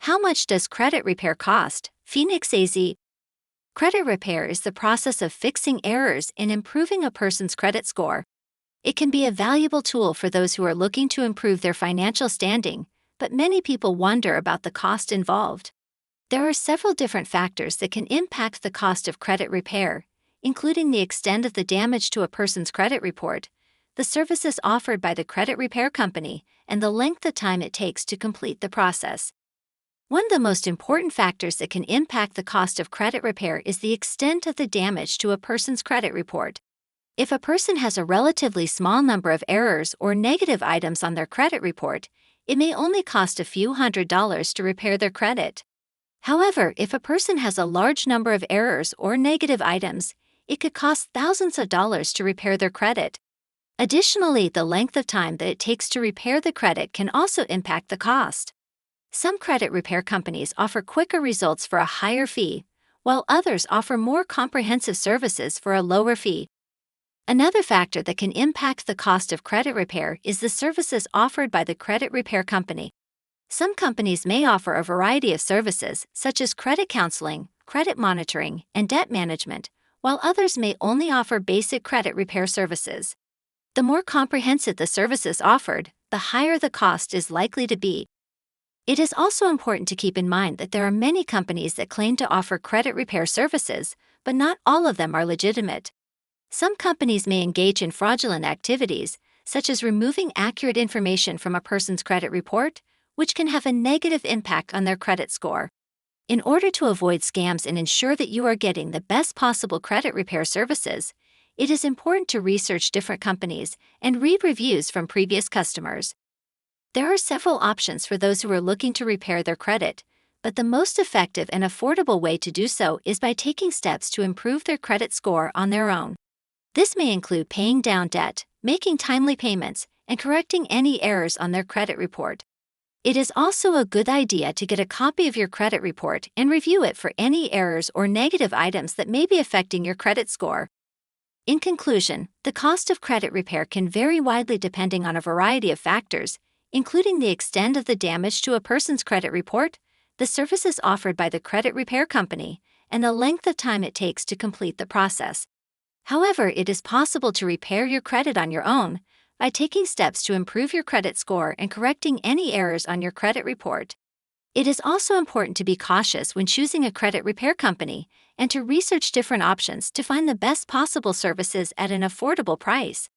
How much does credit repair cost? Phoenix AZ. Credit repair is the process of fixing errors and improving a person's credit score. It can be a valuable tool for those who are looking to improve their financial standing, but many people wonder about the cost involved. There are several different factors that can impact the cost of credit repair, including the extent of the damage to a person's credit report, the services offered by the credit repair company, and the length of time it takes to complete the process. One of the most important factors that can impact the cost of credit repair is the extent of the damage to a person's credit report. If a person has a relatively small number of errors or negative items on their credit report, it may only cost a few $100s to repair their credit. However, if a person has a large number of errors or negative items, it could cost thousands of dollars to repair their credit. Additionally, the length of time that it takes to repair the credit can also impact the cost. Some credit repair companies offer quicker results for a higher fee, while others offer more comprehensive services for a lower fee. Another factor that can impact the cost of credit repair is the services offered by the credit repair company. Some companies may offer a variety of services, such as credit counseling, credit monitoring, and debt management, while others may only offer basic credit repair services. The more comprehensive the services offered, the higher the cost is likely to be. It is also important to keep in mind that there are many companies that claim to offer credit repair services, but not all of them are legitimate. Some companies may engage in fraudulent activities, such as removing accurate information from a person's credit report, which can have a negative impact on their credit score. In order to avoid scams and ensure that you are getting the best possible credit repair services, it is important to research different companies and read reviews from previous customers. There are several options for those who are looking to repair their credit, but the most effective and affordable way to do so is by taking steps to improve their credit score on their own. This may include paying down debt, making timely payments, and correcting any errors on their credit report. It is also a good idea to get a copy of your credit report and review it for any errors or negative items that may be affecting your credit score. In conclusion, the cost of credit repair can vary widely depending on a variety of factors, including the extent of the damage to a person's credit report, the services offered by the credit repair company, and the length of time it takes to complete the process. However, it is possible to repair your credit on your own by taking steps to improve your credit score and correcting any errors on your credit report. It is also important to be cautious when choosing a credit repair company and to research different options to find the best possible services at an affordable price.